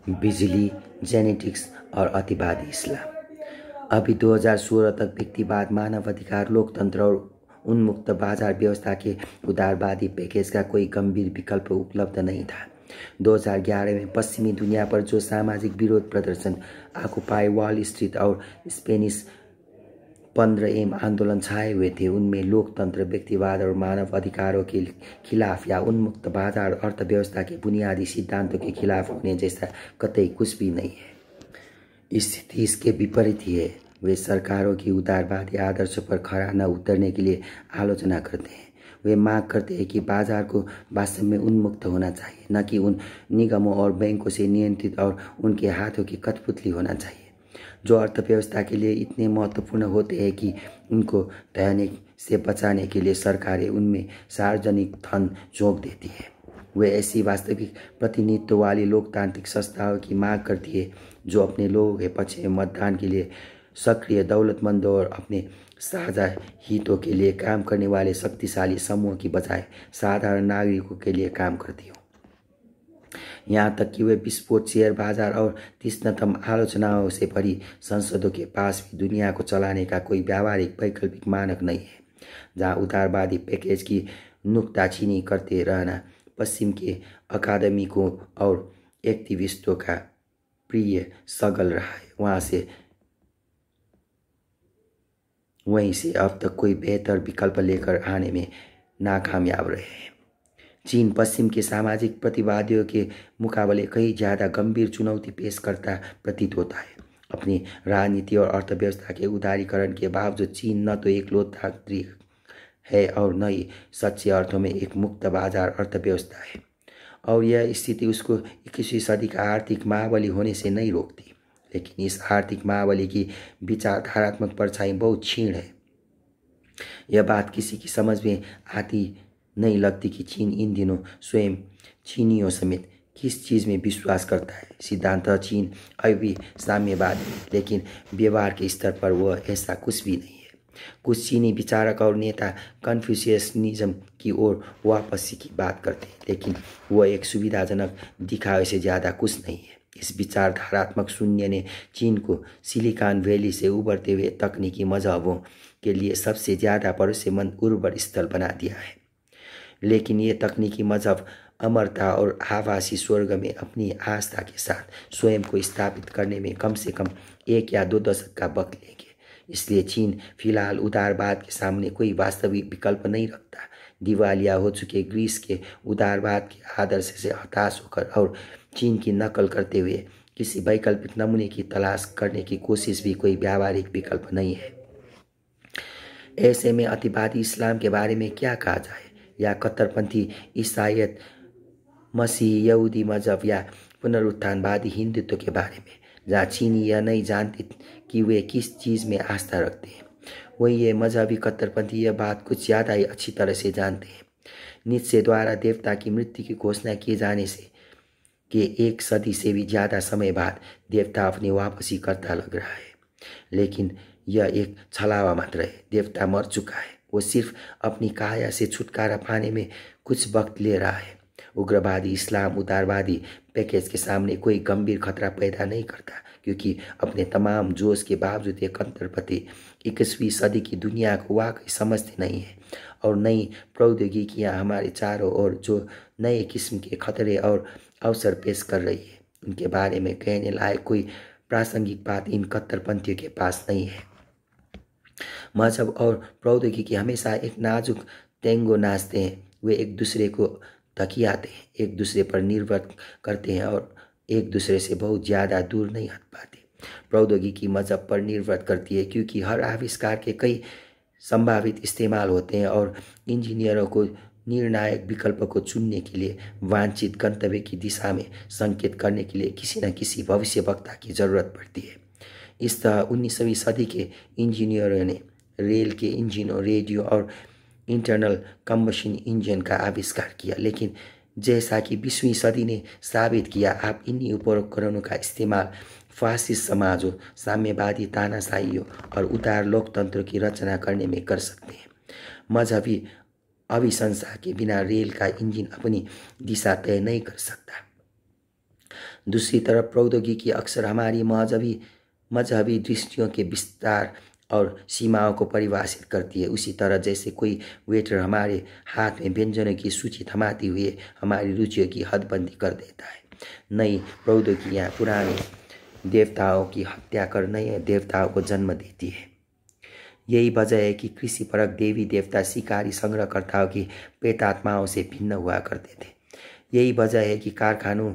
बिजली, जेनेटिक्स और अतिवादी इस्लाम। अभी 2016 तक व्यक्तिवाद, मानवाधिकार, लोकतंत्र और उन्मुक्त बाजार व्यवस्था के उदारवादी पैकेज का कोई गंभीर विकल्प उपलब्ध नहीं था। 2011 में पश्चिमी दुनिया पर जो सामाजिक विरोध प्रदर्शन, ऑक्युपाई वॉल स्ट्रीट और स्पेनिश 15M आंदोलन छाए हुए थे, उनमें लोकतंत्र, व्यक्तिवाद और मानव अधिकारों के खिलाफ या उन्मुक्त बाजार अर्थव्यवस्था के बुनियादी सिद्धांतों के खिलाफ होने जैसा कतई कुछ भी नहीं है। स्थिति इसके विपरीत ही है। वे सरकारों की उदारवादी आदर्शों पर खरा न उतरने के लिए आलोचना करते हैं। वे मांग करते हैं कि बाजार को वास्तव में उन्मुक्त होना चाहिए, न कि उन निगमों और बैंकों से नियंत्रित और उनके हाथों की कठपुतली होना चाहिए जो अर्थव्यवस्था के लिए इतने महत्वपूर्ण होते हैं कि उनको ढहने से बचाने के लिए सरकारें उनमें सार्वजनिक धन झोंक देती है। वे ऐसी वास्तविक प्रतिनिधित्व वाली लोकतांत्रिक संस्थाओं की मांग करती है जो अपने लोगों के पक्ष में मतदान के लिए सक्रिय, दौलतमंदों और अपने साझा हितों के लिए काम करने वाले शक्तिशाली समूहों की बजाय साधारण नागरिकों के लिए काम करती हो। यहाँ तक कि वे विस्फोट, शेयर बाजार और तीक्ष्णतम आलोचनाओं से भरी संसदों के पास भी दुनिया को चलाने का कोई व्यावहारिक वैकल्पिक मानक नहीं है। जहाँ उदारवादी पैकेज की नुक्ताचीनी करते रहना पश्चिम के अकादमिकों और एक्टिविस्टों का प्रिय शगल रहा है, वहीं से अब तक कोई बेहतर विकल्प लेकर आने में नाकामयाब रहे हैं। चीन पश्चिम के सामाजिक प्रतिवादियों के मुकाबले कई ज़्यादा गंभीर चुनौती पेश करता प्रतीत होता है। अपनी राजनीति और अर्थव्यवस्था के उदारीकरण के बावजूद चीन न तो एक लोकतांत्रिक है और न ही सच्चे अर्थों में एक मुक्त बाजार अर्थव्यवस्था है। और यह स्थिति उसको 21वीं सदी का आर्थिक महाबली होने से नहीं रोकती, लेकिन इस आर्थिक महाबली की विचारधारात्मक परछाई बहुत क्षीण है। यह बात किसी की समझ में आती नहीं लगती कि चीन इन दिनों स्वयं चीनियों समेत किस चीज़ में विश्वास करता है। सिद्धांततः चीन अभी भी साम्यवादी है, लेकिन व्यवहार के स्तर पर वह ऐसा कुछ भी नहीं है। कुछ चीनी विचारक और नेता कन्फ्यूशियनिज्म की ओर वापसी की बात करते हैं, लेकिन वह एक सुविधाजनक दिखावे से ज़्यादा कुछ नहीं है। इस विचारधारात्मक शून्य ने चीन को सिलिकॉन वैली से उभरते हुए तकनीकी मजहबों के लिए सबसे ज़्यादा भरोसेमंद उर्वर स्थल बना दिया है। लेकिन ये तकनीकी मजहब अमरता और आभासी स्वर्ग में अपनी आस्था के साथ स्वयं को स्थापित करने में कम से कम 1 या 2 दशक का वक्त लेंगे। इसलिए चीन फिलहाल उदारवाद के सामने कोई वास्तविक विकल्प नहीं रखता। दिवालिया हो चुके ग्रीस के उदारवाद के आदर्श से हताश होकर और चीन की नकल करते हुए किसी वैकल्पिक नमूने की तलाश करने की कोशिश भी कोई व्यावहारिक विकल्प नहीं है। ऐसे में अतिवादी इस्लाम के बारे में क्या कहा जाए, या कट्टरपंथी ईसाईयत, मसीही, यहूदी मजहब या पुनरुत्थानवादी हिंदुत्व के बारे में, जहाँ चीनी यह नहीं जानते कि वे किस चीज़ में आस्था रखते हैं, वहीं ये मजहबी कट्टरपंथी यह बात कुछ ज़्यादा ही अच्छी तरह से जानते हैं। नीत्शे द्वारा देवता की मृत्यु की घोषणा किए जाने से के 1 सदी से भी ज़्यादा समय बाद देवता अपनी वापसी करता लग रहा है, लेकिन यह एक छलावा मात्र है। देवता मर चुका है, वो सिर्फ अपनी काया से छुटकारा पाने में कुछ वक्त ले रहा है। उग्रवादी इस्लाम उदारवादी पैकेज के सामने कोई गंभीर खतरा पैदा नहीं करता, क्योंकि अपने तमाम जोश के बावजूद ये कट्टरपंथी 21वीं सदी की दुनिया को वाकई समझते नहीं है और नई प्रौद्योगिकियाँ हमारे चारों ओर जो नए किस्म के खतरे और अवसर पेश कर रही है, उनके बारे में कहने लायक कोई प्रासंगिक बात इन कट्टरपंथियों के पास नहीं है। मजहब और प्रौद्योगिकी हमेशा एक नाजुक टेंगो नाचते हैं। वे एक दूसरे को धकियाते हैं, एक दूसरे पर निर्भर करते हैं और एक दूसरे से बहुत ज़्यादा दूर नहीं हट पाते। प्रौद्योगिकी मजहब पर निर्भर करती है क्योंकि हर आविष्कार के कई संभावित इस्तेमाल होते हैं और इंजीनियरों को निर्णायक विकल्प को चुनने के लिए वांछित गंतव्य की दिशा में संकेत करने के लिए किसी न किसी भविष्यवक्ता की जरूरत पड़ती है। इस तरह 19वीं सदी के इंजीनियरों ने रेल के इंजनों, रेडियो और इंटरनल कम्बशन इंजन का आविष्कार किया, लेकिन जैसा कि 20वीं सदी ने साबित किया, आप इन्हीं उपकरणों का इस्तेमाल फासिस्ट समाजों, साम्यवादी तानाशाहियों और उदार लोकतंत्र की रचना करने में कर सकते हैं। मजहबी अभिशंसा के बिना रेल का इंजन अपनी दिशा तय नहीं कर सकता। दूसरी तरफ प्रौद्योगिकी अक्सर हमारी मजहबी दृष्टियों के विस्तार और सीमाओं को परिभाषित करती है। उसी तरह जैसे कोई वेटर हमारे हाथ में व्यंजनों की सूची थमाते हुए हमारी रुचियों की हदबंदी कर देता है, नई प्रौद्योगिकियाँ पुराने देवताओं की हत्या कर नए देवताओं को जन्म देती है। यही वजह है कि कृषि परक देवी देवता शिकारी संग्रहकर्ताओं की प्रेतात्माओं से भिन्न हुआ करते थे। यही वजह है कि कारखानों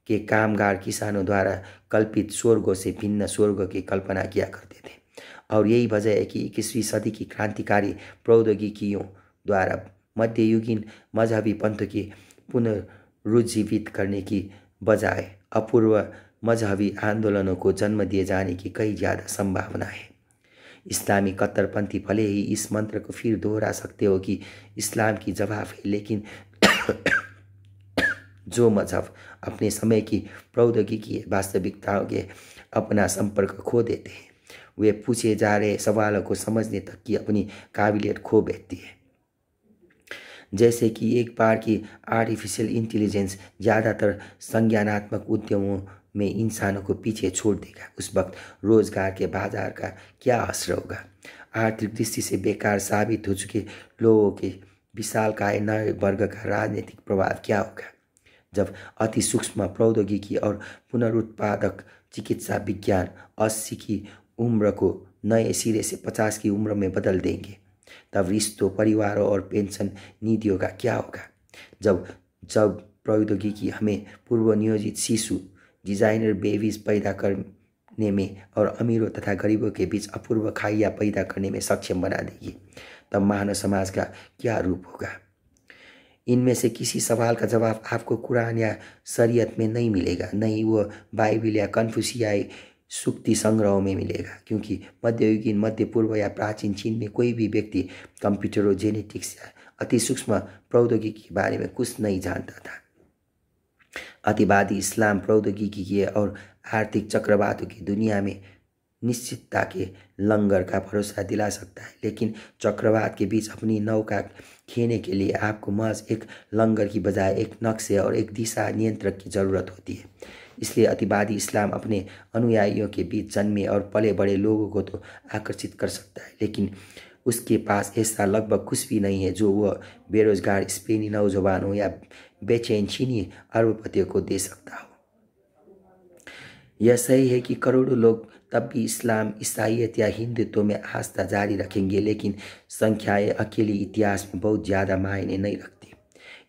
के कामगार किसानों द्वारा कल्पित स्वर्गों से भिन्न स्वर्ग की कल्पना किया करते थे। और यही वजह है कि 21वीं सदी की क्रांतिकारी प्रौद्योगिकियों द्वारा मध्ययुगीन मजहबी पंथ की पुनरुज्जीवित करने की बजाय अपूर्व मजहबी आंदोलनों को जन्म दिए जाने की कई ज़्यादा संभावना है। इस्लामी कट्टरपंथी भले ही इस मंत्र को फिर दोहरा सकते हो कि इस्लाम की जवाब है, लेकिन जो मजहब अपने समय की प्रौद्योगिकी वास्तविकताओं के अपना संपर्क खो देते हैं, वे पूछे जा रहे सवालों को समझने तक की अपनी काबिलियत खो बैठती है। जैसे कि एक बार की आर्टिफिशियल इंटेलिजेंस ज़्यादातर संज्ञानात्मक उद्यमों में इंसानों को पीछे छोड़ देगा, उस वक्त रोजगार के बाजार का क्या असर होगा? आर्थिक दृष्टि से बेकार साबित हो चुके लोगों के विशालकाय नए वर्ग का राजनीतिक प्रभाव क्या होगा? जब अति सूक्ष्म प्रौद्योगिकी और पुनरुत्पादक चिकित्सा विज्ञान 80 की उम्र को नए सिरे से 50 की उम्र में बदल देंगे, तब रिश्तों, परिवारों और पेंशन नीतियों का क्या होगा? जब जब प्रौद्योगिकी हमें पूर्व नियोजित शिशु डिजाइनर बेबीज पैदा करने में और अमीरों तथा गरीबों के बीच अपूर्व खाइयाँ पैदा करने में सक्षम बना देगी, तब मानव समाज का क्या रूप होगा? इनमें से किसी सवाल का जवाब आपको कुरान या शरीयत में नहीं मिलेगा, नहीं वो बाइबिल या कन्फ्यूशियाई सूक्ति संग्रहों में मिलेगा, क्योंकि मध्ययुगीन मध्य पूर्व या प्राचीन चीन में कोई भी व्यक्ति कंप्यूटर और जेनेटिक्स या अति सूक्ष्म प्रौद्योगिकी के बारे में कुछ नहीं जानता था। अतिवादी इस्लाम प्रौद्योगिकी और आर्थिक चक्रवातों की दुनिया में निश्चितता के लंगर का भरोसा दिला सकता है, लेकिन चक्रवात के बीच अपनी नौका खेने के लिए आपको महज एक लंगर की बजाय एक नक्शे और एक दिशा नियंत्रक की जरूरत होती है। इसलिए अतिवादी इस्लाम अपने अनुयायियों के बीच जन्मे और पले बड़े लोगों को तो आकर्षित कर सकता है, लेकिन उसके पास ऐसा लगभग कुछ भी नहीं है जो वह बेरोजगार स्पेनी नौजवानों या बेचैन चीनी अरबपतियों को दे सकता हो। यह सही है कि करोड़ों लोग तब भी इस्लाम, ईसाईयत या हिंदुत्व में आस्था जारी रखेंगे, लेकिन संख्याएं अकेली इतिहास में बहुत ज़्यादा मायने नहीं रखती।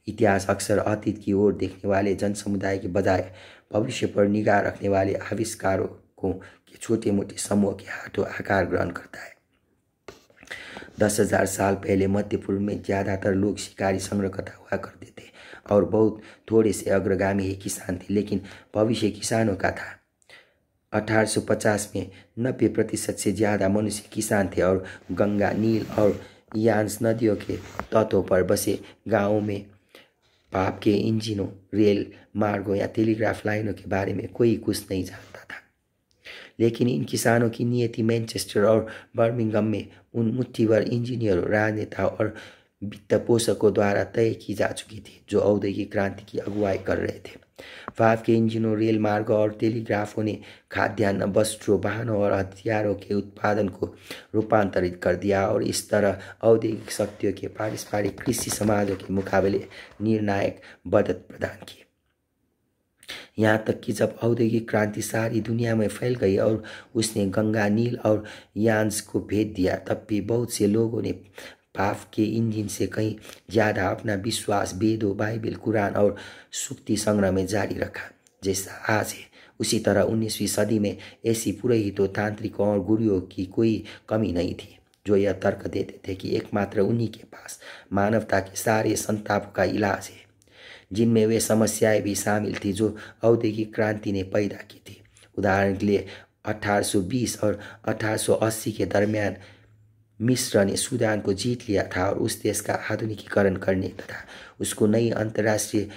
इतिहास अक्सर अतीत की ओर देखने वाले जनसमुदाय के बजाय भविष्य पर निगाह रखने वाले आविष्कारकों के छोटे मोटे समूह के हाथों आकार ग्रहण करता है। 10,000 साल पहले मध्य पूर्व में ज़्यादातर लोग शिकारी संग्रहकर्ता हुआ करते थे और बहुत थोड़े से अग्रगामी ही किसान थे, लेकिन भविष्य किसानों का था। 1850 में 90% से ज़्यादा मनुष्य किसान थे और गंगा, नील और यान्स नदियों के तटों पर बसे गांवों में भाप के इंजनों, रेल मार्गों या टेलीग्राफ लाइनों के बारे में कोई कुछ नहीं जानता था। लेकिन इन किसानों की नियति मैनचेस्टर और बर्मिंघम में उन मुट्ठीभर इंजीनियरों, राजनेताओं और वित्त पोषकों द्वारा तय की जा चुकी थी जो औद्योगिक क्रांति की अगुवाई कर रहे थे। भाप के इंजनों, रेल मार्गों और टेलीग्राफों ने खाद्यान्न, वस्त्रों, वाहनों और हथियारों के उत्पादन को रूपांतरित कर दिया और इस तरह औद्योगिक शक्तियों के पारस्परिक कृषि समाजों के मुकाबले निर्णायक बढ़त प्रदान की। यहाँ तक कि जब औद्योगिक क्रांति सारी दुनिया में फैल गई और उसने गंगा, नील और यान्स को भेद दिया, तब भी बहुत से लोगों ने भाप के इंजन से कहीं ज़्यादा अपना विश्वास वेदों, बाइबिल, कुरान और सूक्ति संग्रह में जारी रखा। जैसा आज है उसी तरह 19वीं सदी में ऐसी पुरोहितों, तांत्रिकों और गुरुओं की कोई कमी नहीं थी जो यह तर्क देते थे कि एकमात्र उन्हीं के पास मानवता के सारे संतापों का इलाज है, जिनमें वे समस्याएं भी शामिल थी जो औद्योगिक क्रांति ने पैदा की थी। उदाहरण के लिए 1820 और 1880 के दरमियान मिस्र ने सूडान को जीत लिया था और उस देश का आधुनिकीकरण करने तथा उसको नई अंतर्राष्ट्रीय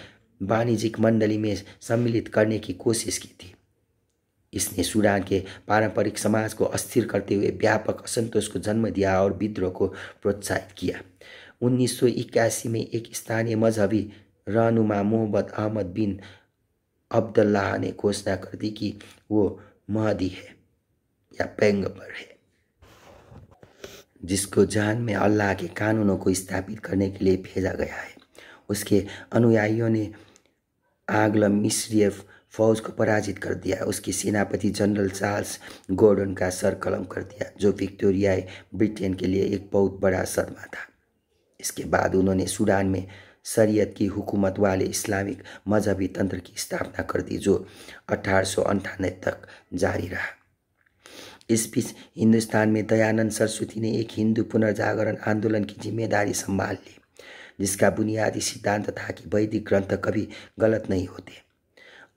वाणिज्यिक मंडली में सम्मिलित करने की कोशिश की थी। इसने सूडान के पारंपरिक समाज को अस्थिर करते हुए व्यापक असंतोष को जन्म दिया और विद्रोह को प्रोत्साहित किया। 1981 में एक स्थानीय मजहबी रहनुमा मोहम्मद अहमद बिन अब्दुल्लाह ने घोषणा कर दी कि वो महदी है या पैगंबर है, जिसको जहान में अल्लाह के कानूनों को स्थापित करने के लिए भेजा गया है। उसके अनुयायियों ने आंग्ल मिस्रीय फौज को पराजित कर दिया। उसके सेनापति जनरल चार्ल्स गॉर्डन का सर कलम कर दिया, जो विक्टोरियाई ब्रिटेन के लिए एक बहुत बड़ा सदमा था। इसके बाद उन्होंने सूडान में शरीयत की हुकूमत वाले इस्लामिक मजहबी तंत्र की स्थापना कर दी, जो 1898 तक जारी रहा। इस बीच हिंदुस्तान में दयानंद सरस्वती ने एक हिंदू पुनर्जागरण आंदोलन की जिम्मेदारी संभाल ली, जिसका बुनियादी सिद्धांत था कि वैदिक ग्रंथ कभी गलत नहीं होते।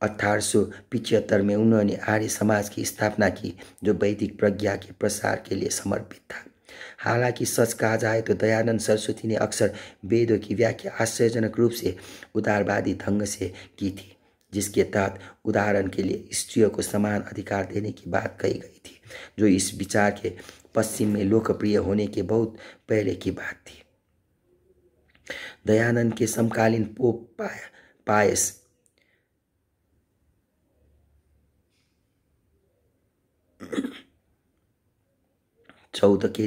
1875 में उन्होंने आर्य समाज की स्थापना की, जो वैदिक प्रज्ञा के प्रसार के लिए समर्पित था। हालांकि सच कहा जाए तो दयानंद सरस्वती ने अक्सर वेदों की व्याख्या आश्चर्यजनक रूप से उदारवादी ढंग से की थी, जिसके तहत उदाहरण के लिए स्त्रियों को समान अधिकार देने की बात कही गई थी, जो इस विचार के पश्चिम में लोकप्रिय होने के बहुत पहले की बात थी। दयानंद के समकालीन पोप पायस चौदह के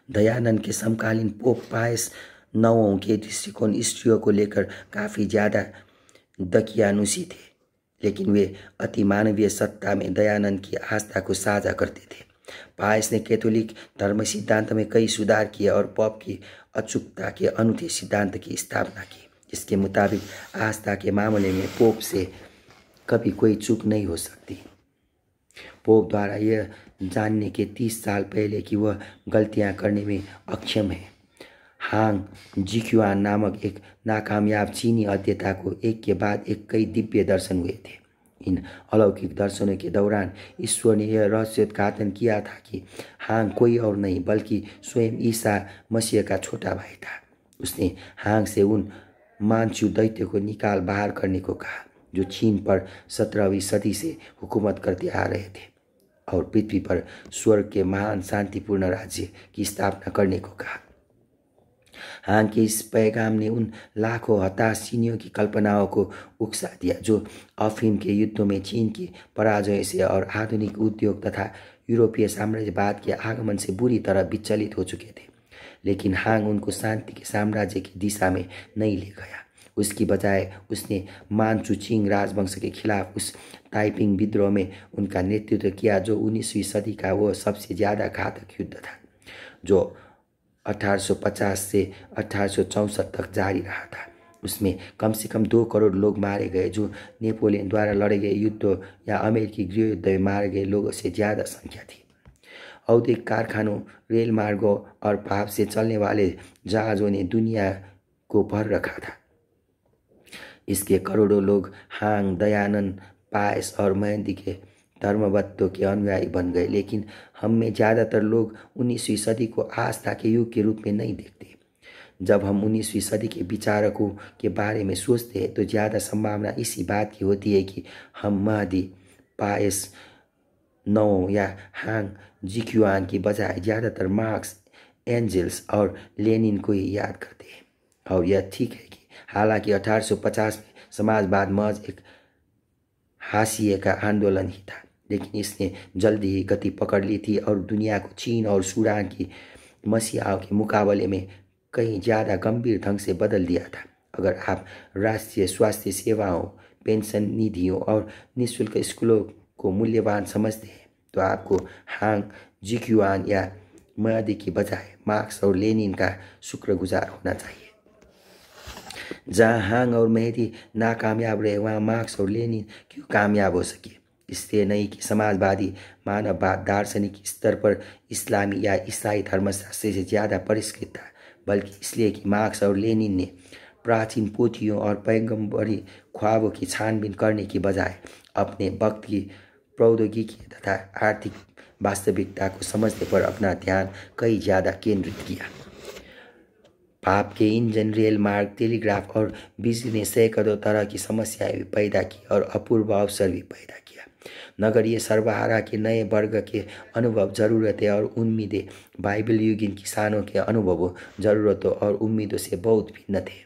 दयानंद के समकालीन पोप पायस 9 के दृष्टिकोण स्त्रियों को लेकर काफ़ी ज़्यादा दकियानुसी थे, लेकिन वे अतिमानवीय सत्ता में दयानंद की आस्था को साझा करते थे। पायस ने कैथोलिक धर्म सिद्धांत में कई सुधार किए और पोप की अचूकता के अनूठे सिद्धांत की स्थापना की, जिसके मुताबिक आस्था के मामले में पोप से कभी कोई चूक नहीं हो सकती। पोप द्वारा यह जानने के 30 साल पहले कि वह गलतियां करने में अक्षम है, हांग जिक्युआन नामक एक नाकामयाब चीनी अध्येता को एक के बाद एक कई दिव्य दर्शन हुए थे। इन अलौकिक दर्शनों के दौरान ईश्वर ने यह रहस्योद्घाटन किया था कि हांग कोई और नहीं बल्कि स्वयं ईसा मसीह का छोटा भाई था। उसने हांग से उन मानचू दैत्य को निकाल बाहर करने को कहा, जो चीन पर 17वीं सदी से हुकूमत करते आ रहे थे, और पृथ्वी पर स्वर्ग के महान शांतिपूर्ण राज्य की स्थापना करने को कहा। हांग के इस पैगाम ने उन लाखों हताश चीनियों की कल्पनाओं को उकसा दिया, जो अफीम के युद्धों में चीन की पराजय से और आधुनिक उद्योग तथा यूरोपीय साम्राज्यवाद के आगमन से बुरी तरह विचलित हो चुके थे। लेकिन हांग उनको शांति के साम्राज्य की दिशा में नहीं ले गया। उसकी बजाय उसने मानचू चिंग राजवंश के खिलाफ उस ताइपिंग विद्रोह में उनका नेतृत्व किया, जो 19वीं सदी का वो सबसे ज़्यादा घातक युद्ध था, जो 1850 से 1864 तक जारी रहा था। उसमें कम से कम 2 करोड़ लोग मारे गए, जो नेपोलियन द्वारा लड़े गए युद्धों या अमेरिकी गृह युद्ध में मारे गए लोगों से ज़्यादा संख्या थी। औद्योगिक कारखानों, रेल मार्गों और भाप से चलने वाले जहाज़ों ने दुनिया को भर रखा था। इसके करोड़ों लोग हांग, दयानंद, पायस और मेहंदी के धर्मवत्तों के अनुयायी बन गए। लेकिन हम में ज़्यादातर लोग 19वीं सदी को आस्था के युग के रूप में नहीं देखते। जब हम 19वीं सदी के विचारकों के बारे में सोचते हैं तो ज़्यादा संभावना इसी बात की होती है कि हम महदी, पायस 9 या हांग जिक्युआन की बजाय ज़्यादातर मार्क्स, एंजेल्स और लेनिन को ही याद करते हैं। और यह ठीक है कि हालांकि 1850 में समाजवाद महज एक हाशिए का आंदोलन ही था, लेकिन इसने जल्दी ही गति पकड़ ली थी और दुनिया को चीन और सूडान की मसीहाओं के मुकाबले में कहीं ज़्यादा गंभीर ढंग से बदल दिया था। अगर आप राष्ट्रीय स्वास्थ्य सेवाओं, पेंशन निधियों और निःशुल्क स्कूलों को मूल्यवान समझते हैं, तो आपको हांग जिक्युआन या महदी की बजाय मार्क्स और लेनिन का शुक्रगुजार होना चाहिए। जहाँ हांग और मेहदी नाकामयाब रहे, वहाँ मार्क्स और लेनिन क्यों कामयाब हो सके? इसलिए नहीं कि समाजवादी मानववाद दार्शनिक स्तर पर इस्लामी या ईसाई धर्मशास्त्र से ज़्यादा परिष्कृत था, बल्कि इसलिए कि मार्क्स और लेनिन ने प्राचीन पोथियों और पैगंबरी ख्वाबों की छानबीन करने की बजाय अपने वक्त की प्रौद्योगिकी तथा आर्थिक वास्तविकता को समझने पर अपना ध्यान कहीं ज़्यादा केंद्रित किया। भाप के इंजन, रेल मार्ग, टेलीग्राफ और बिजली ने सैकड़ों तरह की समस्याएं भी पैदा की और अपूर्व अवसर भी पैदा किया। नगरीय सर्वहारा के नए वर्ग के अनुभव, जरूरतें और उम्मीदें बाइबल युगीन किसानों के अनुभवों, जरूरतों और उम्मीदों से बहुत भिन्न थे।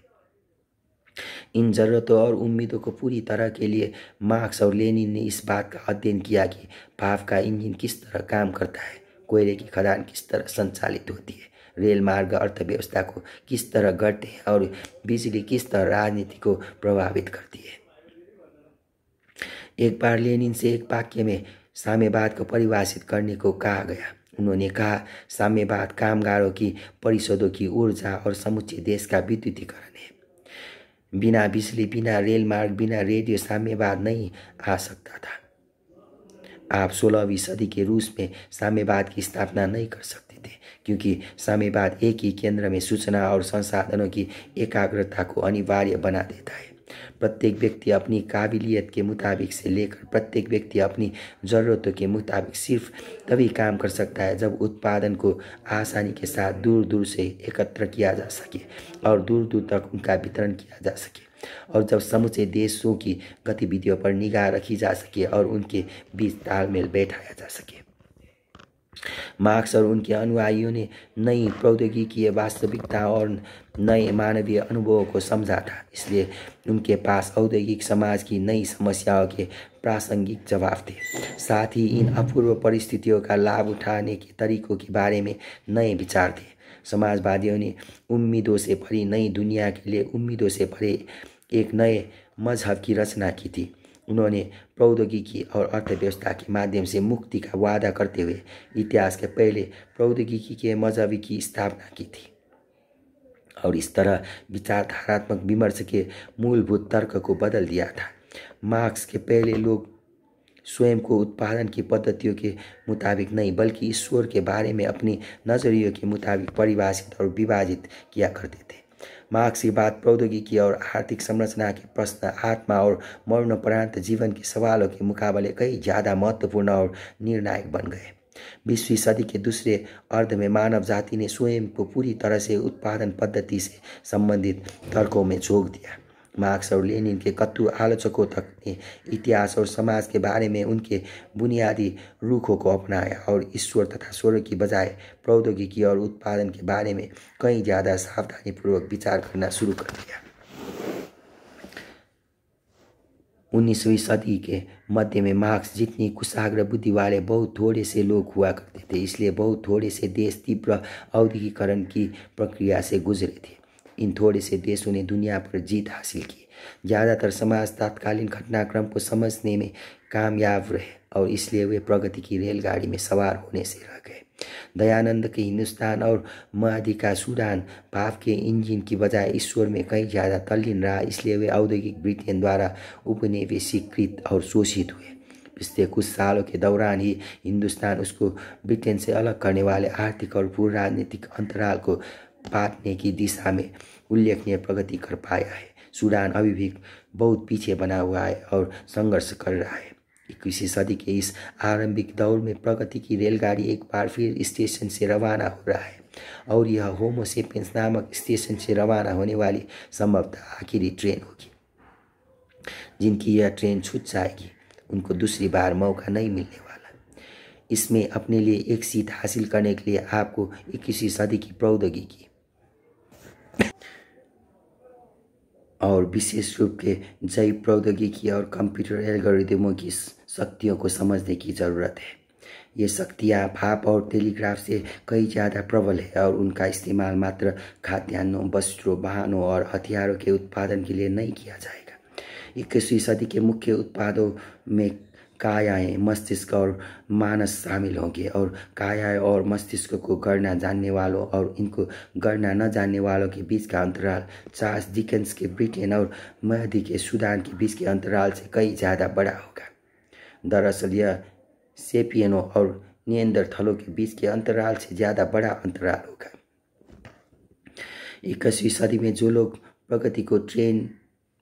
इन ज़रूरतों और उम्मीदों को पूरी तरह के लिए मार्क्स और लेनिन ने इस बात का अध्ययन किया कि भाव का इंजन किस तरह काम करता है, कोयले की खदान किस तरह संचालित होती है, रेल मार्ग अर्थव्यवस्था को किस तरह गढ़ते हैं और बिजली किस तरह राजनीति को प्रभावित करती है। एक बार लेनिन से एक वाक्य में साम्यवाद को परिभाषित करने को कहा गया। उन्होंने कहा, साम्यवाद कामगारों की परिषदों की ऊर्जा और समुचे देश का विद्युतीकरण है। बिना बिजली, बिना रेल मार्ग, बिना रेडियो साम्यवाद नहीं आ सकता था। आप 16वीं सदी के रूस में साम्यवाद की स्थापना नहीं कर सकते थे, क्योंकि साम्यवाद एक ही केंद्र में सूचना और संसाधनों की एकाग्रता को अनिवार्य बना देता है। प्रत्येक व्यक्ति अपनी काबिलियत के मुताबिक से लेकर प्रत्येक व्यक्ति अपनी ज़रूरतों के मुताबिक सिर्फ तभी काम कर सकता है जब उत्पादन को आसानी के साथ दूर दूर से एकत्र किया जा सके और दूर दूर तक उनका वितरण किया जा सके, और जब समूचे देशों की गतिविधियों पर निगाह रखी जा सके और उनके बीच तालमेल बैठाया जा सके। मार्क्स और उनके अनुयायियों ने नई प्रौद्योगिकीय वास्तविकता और नए मानवीय अनुभवों को समझा था, इसलिए उनके पास औद्योगिक समाज की नई समस्याओं के प्रासंगिक जवाब थे। साथ ही इन अपूर्व परिस्थितियों का लाभ उठाने के तरीकों के बारे में नए विचार थे। समाजवादियों ने उम्मीदों से भरी नई दुनिया के लिए उम्मीदों से भरे एक नए मजहब की रचना की थी। उन्होंने प्रौद्योगिकी और अर्थव्यवस्था के माध्यम से मुक्ति का वादा करते हुए इतिहास के पहले प्रौद्योगिकी के मजहबी की स्थापना की थी और इस तरह विचारधारात्मक विमर्श के मूलभूत तर्क को बदल दिया था। मार्क्स के पहले लोग स्वयं को उत्पादन की पद्धतियों के मुताबिक नहीं बल्कि ईश्वर के बारे में अपनी नजरियों के मुताबिक परिभाषित और विभाजित किया करते थे। मार्क्स के बाद प्रौद्योगिकी और आर्थिक संरचना के प्रश्न आत्मा और मरणोपरांत जीवन के सवालों के मुकाबले कई ज़्यादा महत्वपूर्ण और निर्णायक बन गए। 20वीं सदी के दूसरे अर्ध में मानव जाति ने स्वयं को पूरी तरह से उत्पादन पद्धति से संबंधित तर्कों में झोंक दिया। मार्क्स और लेनिन के कट्टर आलोचकों तक ने इतिहास और समाज के बारे में उनके बुनियादी रुखों को अपनाया और ईश्वर तथा स्वर्ग की बजाय प्रौद्योगिकी और उत्पादन के बारे में कहीं ज़्यादा सावधानीपूर्वक विचार करना शुरू कर दिया। 19वीं सदी के मध्य में मार्क्स जितनी कुशाग्र बुद्धि वाले बहुत थोड़े से लोग हुआ करते थे, इसलिए बहुत थोड़े से देश तीव्र औद्योगिकरण की प्रक्रिया से गुजरे थे। इन थोड़े से देशों ने दुनिया पर जीत हासिल की। ज़्यादातर समाज तत्कालीन घटनाक्रम को समझने में कामयाब रहे और इसलिए वे प्रगति की रेलगाड़ी में सवार होने से रह गए। दयानंद के हिंदुस्तान और महदी का सूडान भाव के इंजन की बजाय ईश्वर में कहीं ज़्यादा तल्लीन रहा, इसलिए वे औद्योगिक ब्रिटेन द्वारा उपनिवेशीकृत और शोषित हुए। पिछले कुछ सालों के दौरान ही हिंदुस्तान उसको ब्रिटेन से अलग करने वाले आर्थिक और भू राजनीतिक अंतराल को बांटने की दिशा में उल्लेखनीय प्रगति कर पाया है। सूडान अभी भी बहुत पीछे बना हुआ है और संघर्ष कर रहा है। 21वीं सदी के इस आरंभिक दौर में प्रगति की रेलगाड़ी एक बार फिर स्टेशन से रवाना हो रहा है और यह होमो सेपियंस नामक स्टेशन से रवाना होने वाली संभवतः आखिरी ट्रेन होगी। जिनकी यह ट्रेन छूट जाएगी उनको दूसरी बार मौका नहीं मिलने वाला। इसमें अपने लिए एक सीट हासिल करने के लिए आपको 21वीं सदी की प्रौद्योगिकी और विशेष रूप के जैव प्रौद्योगिकी और कंप्यूटर एल्गोरिदमों की शक्तियों को समझने की ज़रूरत है। ये शक्तियाँ भाप और टेलीग्राफ से कई ज़्यादा प्रबल है और उनका इस्तेमाल मात्र खाद्यान्नों, वस्त्रों, वाहनों और हथियारों के उत्पादन के लिए नहीं किया जाएगा। 21वीं सदी के मुख्य उत्पादों में कायाएँ, मस्तिष्क और मानस शामिल होंगे और कायाएँ और मस्तिष्क को गढ़ना जानने वालों और इनको गढ़ना न जानने वालों के बीच का अंतराल चार्ल्स डिकेंस के ब्रिटेन और महदी के सूडान के बीच के अंतराल से कई ज़्यादा बड़ा होगा। दरअसल यह सेपियनों और निएंडरथलों के बीच के अंतराल से ज़्यादा बड़ा अंतराल होगा। 21वीं सदी में जो लोग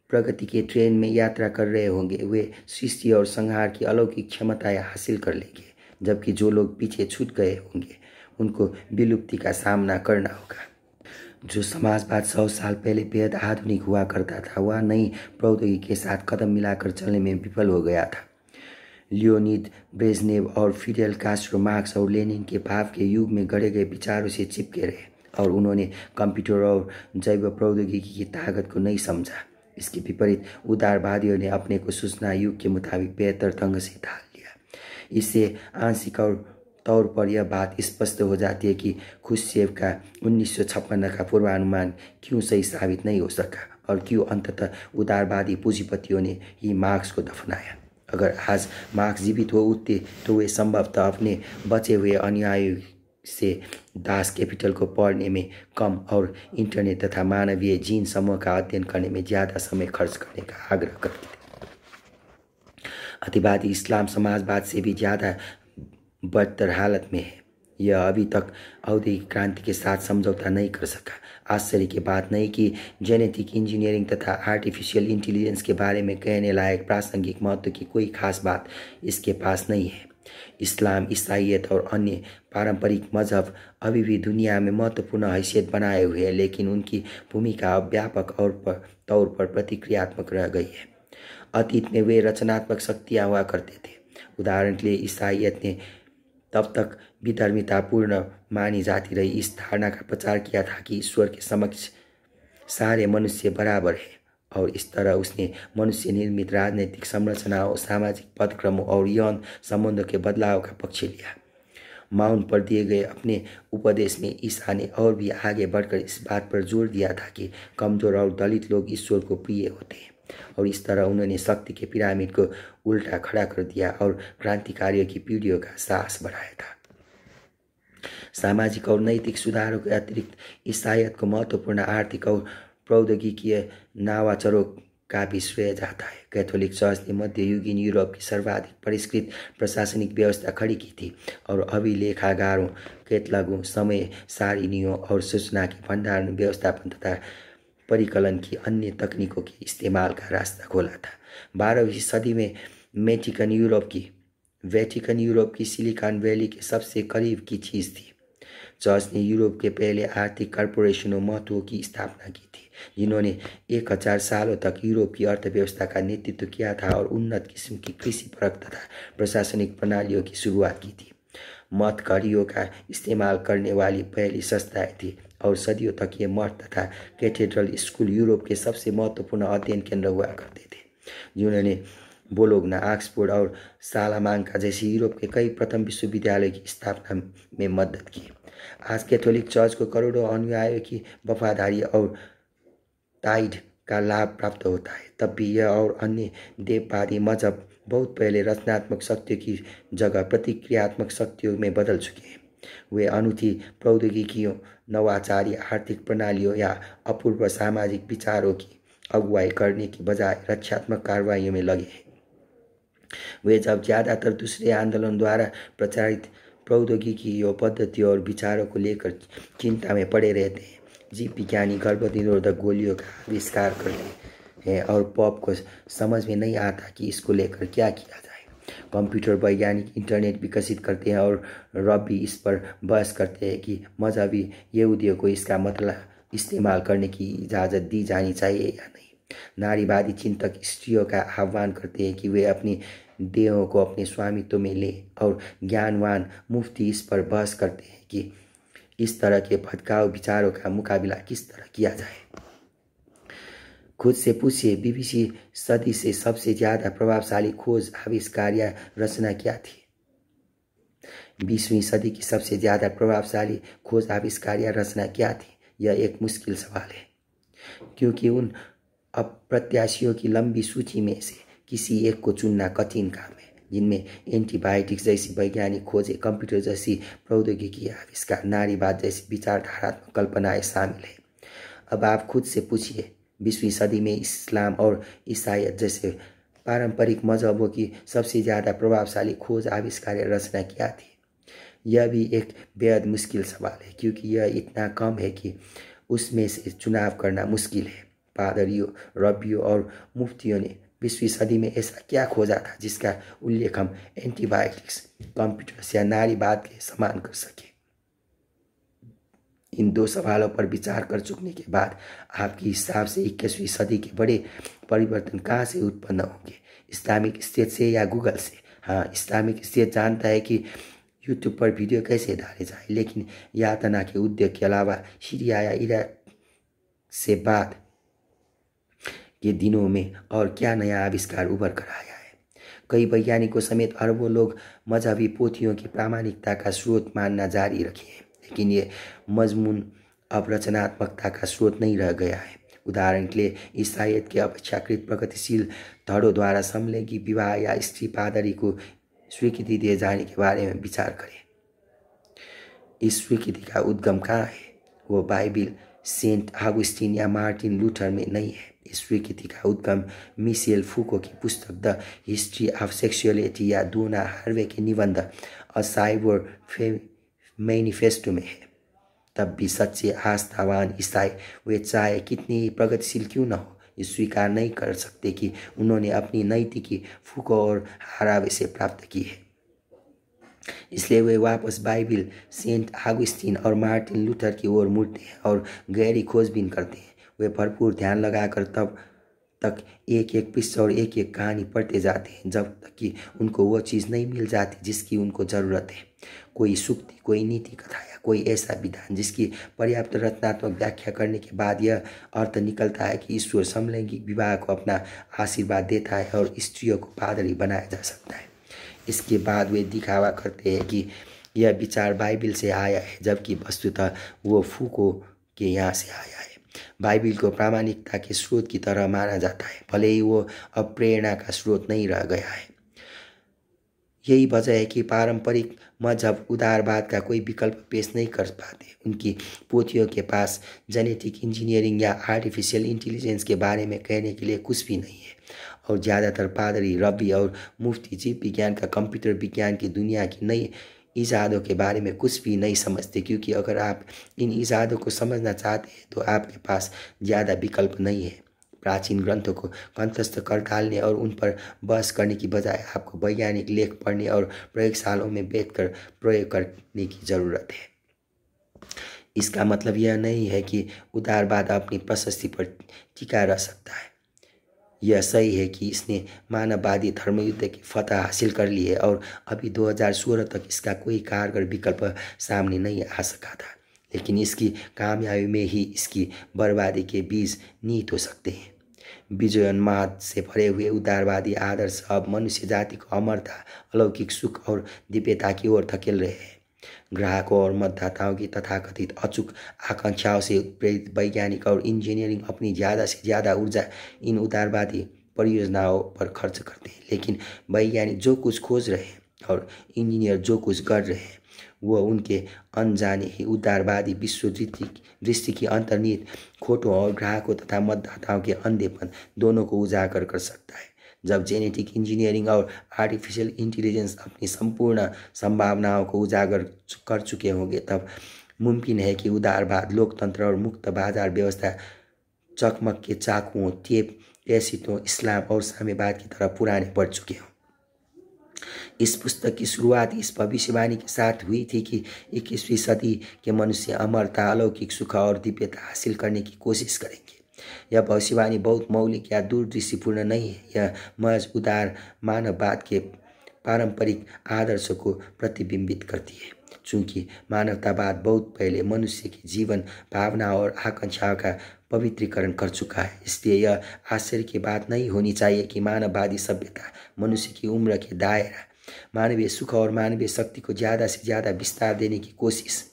प्रगति के ट्रेन में यात्रा कर रहे होंगे वे सृष्टि और संहार की अलौकिक क्षमताएं हासिल कर लेंगे, जबकि जो लोग पीछे छूट गए होंगे उनको विलुप्ति का सामना करना होगा। जो समाजवाद 100 साल पहले बेहद आधुनिक हुआ करता था वह नई प्रौद्योगिकी के साथ कदम मिलाकर चलने में विफल हो गया था। लियोनिद ब्रेजनेव और फिडेल कास्ट्रो मार्क्स और लेनिन के भाव के युग में गढ़े गए विचारों से चिपके रहे और उन्होंने कंप्यूटर और जैव प्रौद्योगिकी की ताकत को नहीं समझा। इसके विपरीत उदारवादियों ने अपने को सूचना युग के मुताबिक बेहतर ढंग से ढाल लिया। इससे आंशिक तौर पर यह बात स्पष्ट हो जाती है कि खुश्चेव का 1956 का पूर्वानुमान क्यों सही साबित नहीं हो सका और क्यों अंततः उदारवादी पूंजीपतियों ने ही मार्क्स को दफनाया। अगर आज मार्क्स जीवित हो उठते तो वे संभवतः अपने बचे हुए अनुयायियों से दास कैपिटल को पढ़ने में कम और इंटरनेट तथा मानवीय जीन समूह का अध्ययन करने में ज़्यादा समय खर्च करने का आग्रह करते थे। अतिवादी इस्लाम समाजवाद से भी ज़्यादा बदतर हालत में है। यह अभी तक औद्योगिक क्रांति के साथ समझौता नहीं कर सका। आश्चर्य की बात नहीं कि जेनेटिक इंजीनियरिंग तथा आर्टिफिशियल इंटेलिजेंस के बारे में कहने लायक प्रासंगिक महत्व की कोई खास बात इसके पास नहीं है। इस्लाम, ईसाईयत और अन्य पारंपरिक मजहब अभी भी दुनिया में महत्वपूर्ण हैसियत बनाए हुए हैं, लेकिन उनकी भूमिका अब व्यापक तौर पर प्रतिक्रियात्मक रह गई है। अतीत में वे रचनात्मक शक्तियाँ हुआ करते थे। उदाहरण के लिए ईसाईयत ने तब तक विधर्मितापूर्ण मानी जाती रही इस धारणा का प्रचार किया था कि ईश्वर के समक्ष सारे मनुष्य बराबर है, और इस तरह उसने मनुष्य निर्मित राजनीतिक संरचनाओं, सामाजिक पदक्रमों और यौन संबंधों के बदलाव का पक्ष लिया। माउंट पर दिए गए अपने उपदेश में ईसा ने और भी आगे बढ़कर इस बात पर जोर दिया था कि कमजोर और दलित लोग ईश्वर को प्रिय होते हैं, और इस तरह उन्होंने शक्ति के पिरामिड को उल्टा खड़ा कर दिया और क्रांतिकारियों की पीढ़ियों का साहस बढ़ाया था। सामाजिक और नैतिक सुधारों के अतिरिक्त ईसाईयत को महत्वपूर्ण आर्थिक और प्रौद्योगिकीय नवाचारों का भी श्रेय जाता है। कैथोलिक चर्च ने मध्ययुगीन यूरोप की सर्वाधिक परिष्कृत प्रशासनिक व्यवस्था खड़ी की थी और अभिलेखागारों, कैटलॉगों, समय सारिणियों और सूचना के भंडारण, व्यवस्थापन तथा परिकलन की अन्य तकनीकों के इस्तेमाल का रास्ता खोला था। 12वीं सदी में वेटिकन यूरोप की सिलिकॉन वैली के सबसे करीब की चीज़ थी। चर्च ने यूरोप के पहले आर्थिक कॉरपोरेशनों महत्वों की स्थापना की थी, जिन्होंने 1000 सालों तक यूरोप की अर्थव्यवस्था का नेतृत्व किया था और उन्नत किस्म की कृषि परक तथा प्रशासनिक प्रणालियों की शुरुआत की थी। मठ घड़ियों का इस्तेमाल करने वाली पहली संस्थाएं थी और सदियों तक ये मठ तथा कैथेड्रल स्कूल यूरोप के सबसे महत्वपूर्ण अध्ययन केंद्र हुआ करते थे, जिन्होंने बोलोग्ना, ऑक्सफोर्ड और सालामांका जैसे यूरोप के कई प्रथम विश्वविद्यालयों की स्थापना में मदद की। आज कैथोलिक चर्च को करोड़ों अनुयायियों की वफादारी और ताइड का लाभ प्राप्त होता है। तब भी यह और अन्य देववादी मजहब बहुत पहले रचनात्मक शक्तियों की जगह प्रतिक्रियात्मक शक्तियों में बदल चुके हैं। वे अनूठी प्रौद्योगिकियों, नवाचारी आर्थिक प्रणालियों या अपूर्व सामाजिक विचारों की अगुवाई करने की बजाय रक्षात्मक कार्रवाइयों में लगे हैं। वे जब ज़्यादातर दूसरे आंदोलन द्वारा प्रचारित प्रौद्योगिकियों, पद्धतियों और विचारों को लेकर चिंता में पड़े रहते हैं। जीव विज्ञानी गर्भ निरोधक गोलियों का आविष्कार करते हैं और पॉप को समझ में नहीं आता कि इसको लेकर क्या किया जाए। कंप्यूटर वैज्ञानिक इंटरनेट विकसित करते हैं और रब्बी इस पर बहस करते हैं कि मजहबी यहूदियों को इसका मतलब इस्तेमाल करने की इजाज़त दी जानी चाहिए या नहीं। नारीवादी चिंतक स्त्रियों का आह्वान करते हैं कि वे अपनी देहों को अपने स्वामित्व में लें, और ज्ञानवान मुफ्ती इस पर बहस करते हैं कि इस तरह के भटकाऊ विचारों का मुकाबला किस तरह किया जाए। खुद से पूछिए, 20वीं सदी से सबसे ज़्यादा प्रभावशाली खोज, आविष्कार या रचना क्या थी? 20वीं सदी की सबसे ज़्यादा प्रभावशाली खोज, आविष्कार या रचना क्या थी? यह एक मुश्किल सवाल है, क्योंकि उन अप्रत्याशियों की लंबी सूची में से किसी एक को चुनना कठिन काम है, जिनमें एंटीबायोटिक्स जैसी वैज्ञानिक खोजें, कंप्यूटर जैसी प्रौद्योगिकी आविष्कार, नारीवाद जैसी विचारधारात्मक कल्पनाएं शामिल हैं। अब आप खुद से पूछिए, 20वीं सदी में इस्लाम और ईसाईयत जैसे पारंपरिक मजहबों की सबसे ज़्यादा प्रभावशाली खोज, आविष्कार या रचना क्या थी? यह भी एक बेहद मुश्किल सवाल है, क्योंकि यह इतना कम है कि उसमें से चुनाव करना मुश्किल है। पादरियों, रब्बियों और मुफ्तियों ने 20वीं सदी में ऐसा क्या खोजा था जिसका उल्लेख हम एंटीबायोटिक्स, कंप्यूटर्स या नारीवाद के समान कर सके? इन दो सवालों पर विचार कर चुकने के बाद आपके हिसाब से 21वीं सदी के बड़े परिवर्तन कहाँ से उत्पन्न होंगे? इस्लामिक स्टेट से या गूगल से? हाँ, इस्लामिक स्टेट जानता है कि यूट्यूब पर वीडियो कैसे डाले जाए, लेकिन यातना के उद्योग के अलावा सीरिया या इराक से बाद के दिनों में और क्या नया आविष्कार उभर कर आया है। कई वैज्ञानिकों समेत अरबों लोग मजहबी पोथियों की प्रामाणिकता का स्रोत मानना जारी रखे हैं, लेकिन ये मजमून अब रचनात्मकता का स्रोत नहीं रह गया है। उदाहरण के लिए ईसाईयत के अपेक्षाकृत प्रगतिशील धड़ों द्वारा समलैंगिक विवाह या स्त्री पादरी को स्वीकृति दिए जाने के बारे में विचार करें। इस स्वीकृति का उद्गम कहाँ है? वो बाइबिल, सेंट ऑगस्टीन या मार्टिन लूथर में नहीं है। इस स्वीकृति का उद्गम मिशेल फूको की पुस्तक द हिस्ट्री ऑफ सेक्सुअलिटी या डोना हार्वे के निबंध अ साइबर मैनिफेस्टो में है। तब भी सच्चे आस्थावान ईसाई, वे चाहे कितनी ही प्रगतिशील क्यों न हो, ये स्वीकार नहीं कर सकते कि उन्होंने अपनी नैतिकी फूको और हारावे से प्राप्त की है। इसलिए वे वापस बाइबिल, सेंट ऑगस्टीन और मार्टिन लूथर की ओर मुड़ते हैं और गहरी खोजबीन करते हैं। वे भरपूर ध्यान लगाकर तब तक एक एक पृष्ठ और एक एक कहानी पढ़ते जाते हैं जब तक कि उनको वो चीज़ नहीं मिल जाती जिसकी उनको ज़रूरत है। कोई सूक्ति, कोई नीति कथा या कोई ऐसा विधान जिसकी पर्याप्त रचनात्मक व्याख्या करने के बाद यह अर्थ निकलता है कि ईश्वर समलैंगिक विवाह को अपना आशीर्वाद देता है और स्त्रियों को पादरी बनाया जा सकता है। इसके बाद वे दिखावा करते हैं कि यह विचार बाइबिल से आया है, जबकि वस्तुतः वो फूको के यहाँ से आया है। बाइबिल को प्रामाणिकता के स्रोत की तरह माना जाता है, भले ही वो अब प्रेरणा का स्रोत नहीं रह गया है। यही वजह है कि पारंपरिक मजहब उदारवाद का कोई विकल्प पेश नहीं कर पाते। उनकी पोथियों के पास जेनेटिक इंजीनियरिंग या आर्टिफिशियल इंटेलिजेंस के बारे में कहने के लिए कुछ भी नहीं है, और ज़्यादातर पादरी, रब्बी और मुफ्ती जीव विज्ञान का कंप्यूटर विज्ञान की दुनिया की नई ईजादों के बारे में कुछ भी नहीं समझते, क्योंकि अगर आप इन ईजादों को समझना चाहते हैं तो आपके पास ज़्यादा विकल्प नहीं है। प्राचीन ग्रंथों को कंठस्थ कर डालने और उन पर बहस करने की बजाय आपको वैज्ञानिक लेख पढ़ने और प्रयोगशालाओं में बैठकर प्रयोग करने की ज़रूरत है। इसका मतलब यह नहीं है कि उदारवाद अपनी प्रशस्ति पर टिका रह सकता है। यह सही है कि इसने मानववादी धर्मयुद्ध की फतह हासिल कर ली है और अभी 2016 तक इसका कोई कारगर विकल्प सामने नहीं आ सका था, लेकिन इसकी कामयाबी में ही इसकी बर्बादी के बीज निहित हो सकते हैं। विजयोन्माद से भरे हुए उदारवादी आदर्श अब मनुष्य जाति को अमरता, अलौकिक सुख और दिव्यता की ओर धकेल रहे हैं। ग्राहकों और मतदाताओं की तथाकथित अचूक आकांक्षाओं से प्रेरित वैज्ञानिक और इंजीनियरिंग अपनी ज़्यादा से ज़्यादा ऊर्जा इन उदारवादी परियोजनाओं पर खर्च करते हैं, लेकिन वैज्ञानिक जो कुछ खोज रहे हैं और इंजीनियर जो कुछ कर रहे हैं वो उनके अनजाने ही उदारवादी विश्व दृष्टि की अंतर्निहित खोटों और ग्राहकों तथा मतदाताओं के अंधेपन दोनों को उजागर कर सकता है। जब जेनेटिक इंजीनियरिंग और आर्टिफिशियल इंटेलिजेंस अपनी संपूर्ण संभावनाओं को उजागर कर चुके होंगे, तब मुमकिन है कि उदारवाद, लोकतंत्र और मुक्त बाजार व्यवस्था चकमक के चाकुओं, टेप कैसेटों, इस्लाम और साम्यवाद की तरह पुराने पड़ चुके हों। इस पुस्तक की शुरुआत इस भविष्यवाणी के साथ हुई थी कि 21वीं सदी के मनुष्य अमरता, अलौकिक सुख और दिव्यता हासिल करने की कोशिश करेंगे। यह भविष्यवाणी बहुत मौलिक या दूरदृष्टिपूर्ण नहीं है, यह महज उदार मानववाद के पारंपरिक आदर्शों को प्रतिबिंबित करती है। चूँकि मानवतावाद बहुत पहले मनुष्य के जीवन, भावना और आकांक्षाओं का पवित्रीकरण कर चुका है, इसलिए यह आश्चर्य की बात नहीं होनी चाहिए कि मानववादी सभ्यता मनुष्य की उम्र के दायरा, मानवीय सुख और मानवीय शक्ति को ज़्यादा से ज़्यादा विस्तार देने की कोशिश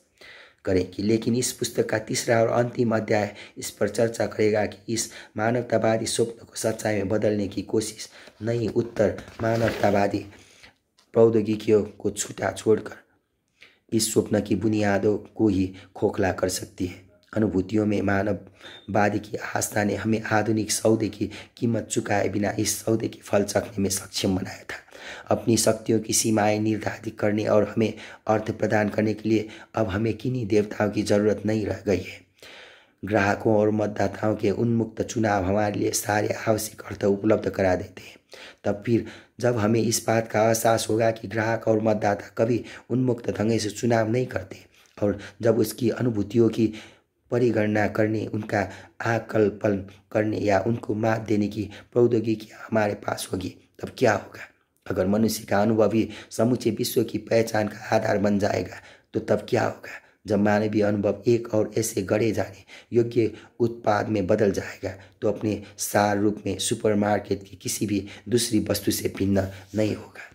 करेगी। लेकिन इस पुस्तक का तीसरा और अंतिम अध्याय इस पर चर्चा करेगा कि इस मानवतावादी स्वप्न को सच्चाई में बदलने की कोशिश नई उत्तर मानवतावादी प्रौद्योगिकियों को छूटा छोड़कर इस स्वप्न की बुनियादों को ही खोखला कर सकती है। अनुभूतियों में मानववादी की आस्था ने हमें आधुनिक सौदे की कीमत चुकाए बिना इस सौदे के फल चखने में सक्षम बनाया था। अपनी शक्तियों की सीमाएं निर्धारित करने और हमें अर्थ प्रदान करने के लिए अब हमें किन्हीं देवताओं की जरूरत नहीं रह गई है। ग्राहकों और मतदाताओं के उन्मुक्त चुनाव हमारे लिए सारे आवश्यक अर्थ उपलब्ध करा देते हैं। तब फिर जब हमें इस बात का एहसास होगा कि ग्राहक और मतदाता कभी उन्मुक्त ढंग से चुनाव नहीं करते, और जब उसकी अनुभूतियों की परिगणना करने, उनका आकलन करने या उनको मात देने की प्रौद्योगिकी हमारे पास होगी, तब क्या होगा? अगर मनुष्य का अनुभव ही समूचे विश्व की पहचान का आधार बन जाएगा तो तब क्या होगा? जब मानवीय अनुभव एक और ऐसे गढ़े जाने योग्य उत्पाद में बदल जाएगा तो अपने सार रूप में सुपरमार्केट की किसी भी दूसरी वस्तु से भिन्न नहीं होगा।